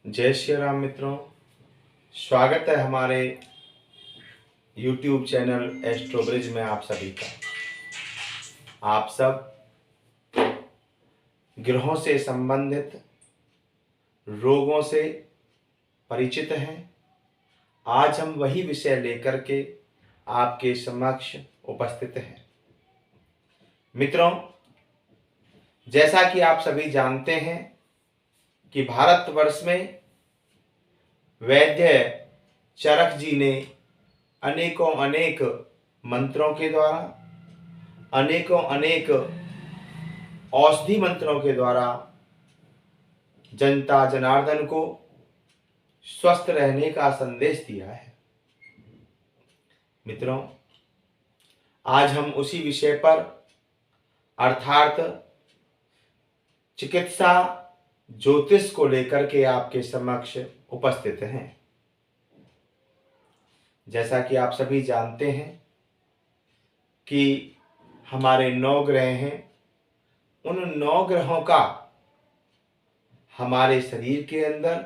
जय श्री राम मित्रों, स्वागत है हमारे YouTube चैनल एस्ट्रोब्रिज में आप सभी का। आप सब ग्रहों से संबंधित रोगों से परिचित हैं। आज हम वही विषय लेकर के आपके समक्ष उपस्थित हैं। मित्रों, जैसा कि आप सभी जानते हैं कि भारतवर्ष में वैद्य चरक जी ने अनेकों अनेक मंत्रों के द्वारा, अनेकों अनेक औषधि मंत्रों के द्वारा जनता जनार्दन को स्वस्थ रहने का संदेश दिया है। मित्रों, आज हम उसी विषय पर अर्थात चिकित्सा ज्योतिष को लेकर के आपके समक्ष उपस्थित हैं। जैसा कि आप सभी जानते हैं कि हमारे 9 ग्रह हैं। उन 9 ग्रहों का हमारे शरीर के अंदर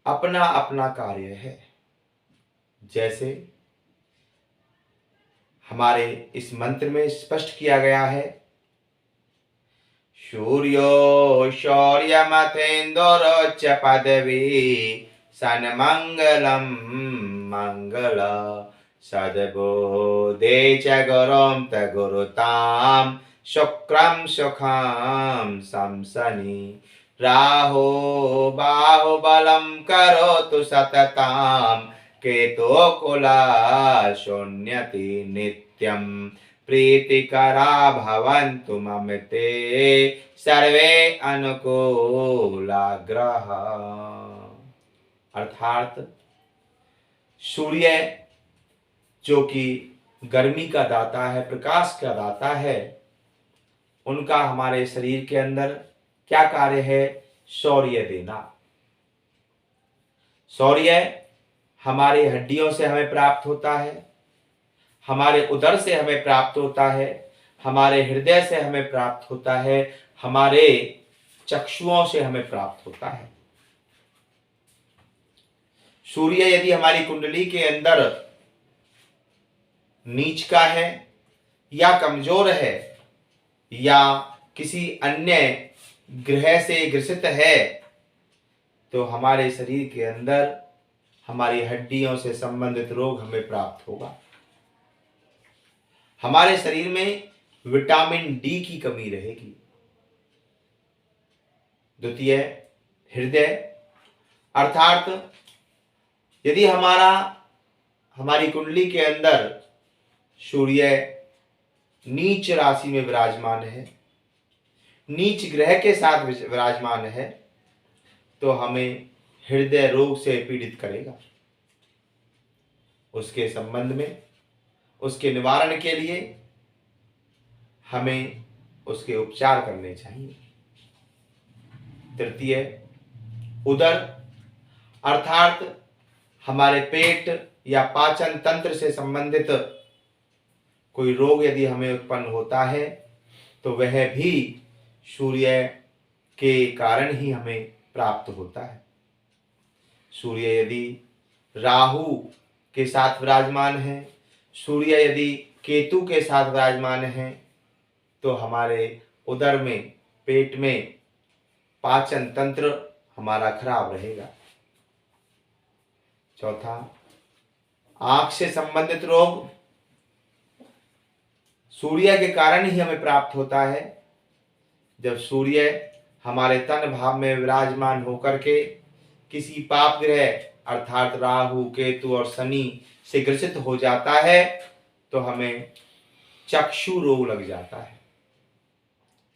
अपना अपना कार्य है। जैसे हमारे इस मंत्र में स्पष्ट किया गया है, सूर्यो शौर्यमथेन्दुरोच्च पदवी सन्मंगलम मंगल सद्बोधे च गुरुं तगुरुतां शुक्रं सुखं संसनि राहो बाहुबलं करोतु सततां केतो कुला शून्यति नित्यं प्रीतिकरा भवन्तु मम ते सर्वे अनुकूला ग्रह। अर्थात सूर्य जो कि गर्मी का दाता है, प्रकाश का दाता है, उनका हमारे शरीर के अंदर क्या कार्य है? शौर्य देना। शौर्य हमारी हड्डियों से हमें प्राप्त होता है, हमारे उदर से हमें प्राप्त होता है, हमारे हृदय से हमें प्राप्त होता है, हमारे चक्षुओं से हमें प्राप्त होता है। सूर्य यदि हमारी कुंडली के अंदर नीच का है या कमजोर है या किसी अन्य ग्रह से ग्रसित है, तो हमारे शरीर के अंदर हमारी हड्डियों से संबंधित रोग हमें प्राप्त होगा। हमारे शरीर में विटामिन डी की कमी रहेगी। द्वितीय, हृदय, अर्थात यदि हमारी कुंडली के अंदर सूर्य नीच राशि में विराजमान है, नीच ग्रह के साथ विराजमान है, तो हमें हृदय रोग से पीड़ित करेगा। उसके संबंध में, उसके निवारण के लिए हमें उसके उपचार करने चाहिए। तृतीय, उदर, अर्थात हमारे पेट या पाचन तंत्र से संबंधित कोई रोग यदि हमें उत्पन्न होता है, तो वह भी सूर्य के कारण ही हमें प्राप्त होता है। सूर्य यदि राहु के साथ विराजमान है, सूर्य यदि केतु के साथ विराजमान है, तो हमारे उदर में, पेट में पाचन तंत्र हमारा खराब रहेगा। चौथा, आंख से संबंधित रोग सूर्य के कारण ही हमें प्राप्त होता है। जब सूर्य हमारे तन भाव में विराजमान होकर के किसी पाप ग्रह अर्थात राहु, केतु और शनि से ग्रसित हो जाता है, तो हमें चक्षु रोग लग जाता है।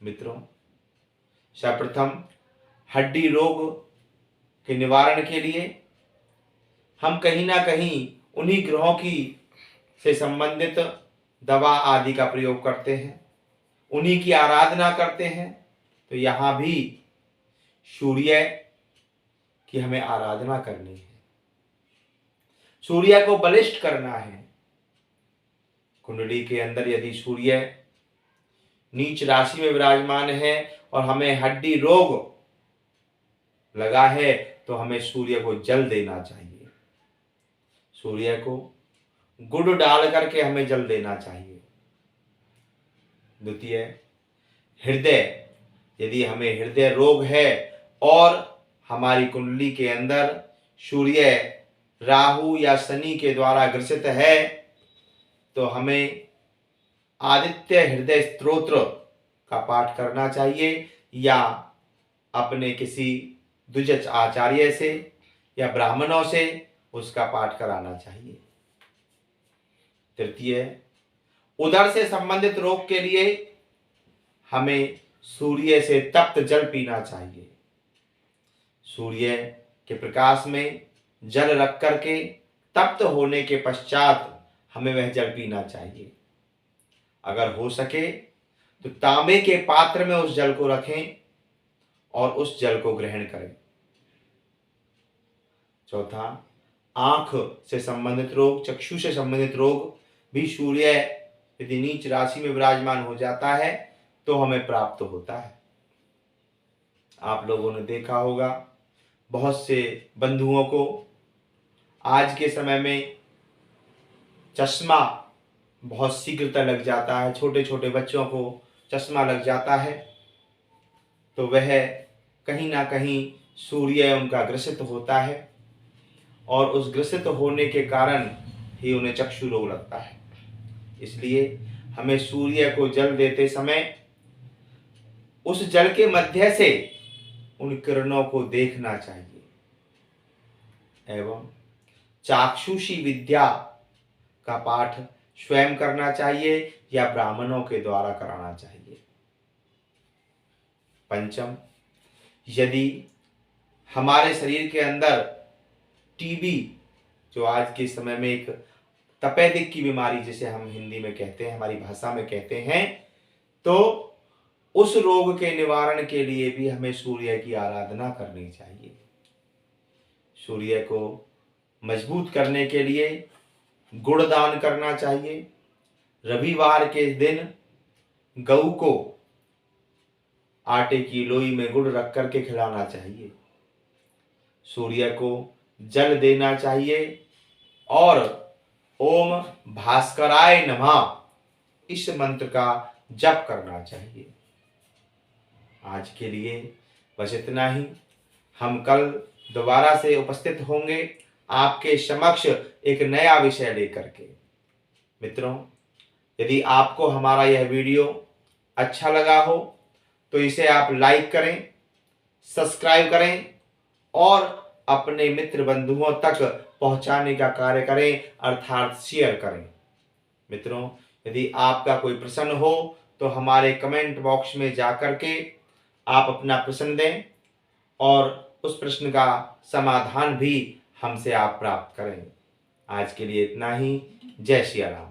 मित्रों, सर्वप्रथम हड्डी रोग के निवारण के लिए हम कहीं ना कहीं उन्हीं ग्रहों की से संबंधित दवा आदि का प्रयोग करते हैं, उन्हीं की आराधना करते हैं। तो यहाँ भी सूर्य की हमें आराधना करनी है, सूर्य को बलिष्ठ करना है। कुंडली के अंदर यदि सूर्य नीच राशि में विराजमान है और हमें हड्डी रोग लगा है तो हमें सूर्य को जल देना चाहिए। सूर्य को गुड़ डाल करके हमें जल देना चाहिए। द्वितीय, हृदय, यदि हमें हृदय रोग है और हमारी कुंडली के अंदर सूर्य राहु या शनि के द्वारा ग्रसित है तो हमें आदित्य हृदय स्तोत्र का पाठ करना चाहिए या अपने किसी द्विज आचार्य से या ब्राह्मणों से उसका पाठ कराना चाहिए। तृतीय, उदर से संबंधित रोग के लिए हमें सूर्य से तप्त जल पीना चाहिए। सूर्य के प्रकाश में जल रख करके तप्त होने के पश्चात हमें वह जल पीना चाहिए। अगर हो सके तो तांबे के पात्र में उस जल को रखें और उस जल को ग्रहण करें। चौथा, आंख से संबंधित रोग, चक्षु से संबंधित रोग भी सूर्य यदि नीच राशि में विराजमान हो जाता है तो हमें प्राप्त होता है। आप लोगों ने देखा होगा बहुत से बंधुओं को आज के समय में चश्मा बहुत शीघ्रता लग जाता है। छोटे छोटे बच्चों को चश्मा लग जाता है तो वह कहीं ना कहीं सूर्य उनका ग्रसित होता है और उस ग्रसित होने के कारण ही उन्हें चक्षु रोग लगता है। इसलिए हमें सूर्य को जल देते समय उस जल के मध्य से उन किरणों को देखना चाहिए एवं चाक्षुषी विद्या का पाठ स्वयं करना चाहिए या ब्राह्मणों के द्वारा कराना चाहिए। पंचम, यदि हमारे शरीर के अंदर टीबी, जो आज के समय में एक तपेदिक की बीमारी जिसे हम हिंदी में कहते हैं, हमारी भाषा में कहते हैं, तो उस रोग के निवारण के लिए भी हमें सूर्य की आराधना करनी चाहिए। सूर्य को मजबूत करने के लिए गुड़ दान करना चाहिए। रविवार के दिन गऊ को आटे की लोई में गुड़ रख करके खिलाना चाहिए। सूर्य को जल देना चाहिए और ओम भास्कराय नमः इस मंत्र का जप करना चाहिए। आज के लिए बस इतना ही। हम कल दोबारा से उपस्थित होंगे आपके समक्ष एक नया विषय लेकर के। मित्रों, यदि आपको हमारा यह वीडियो अच्छा लगा हो तो इसे आप लाइक करें, सब्सक्राइब करें और अपने मित्र बंधुओं तक पहुंचाने का कार्य करें, अर्थात शेयर करें। मित्रों, यदि आपका कोई प्रश्न हो तो हमारे कमेंट बॉक्स में जाकर के आप अपना प्रश्न दें और उस प्रश्न का समाधान भी हमसे आप प्राप्त करें। आज के लिए इतना ही। जय श्री राम।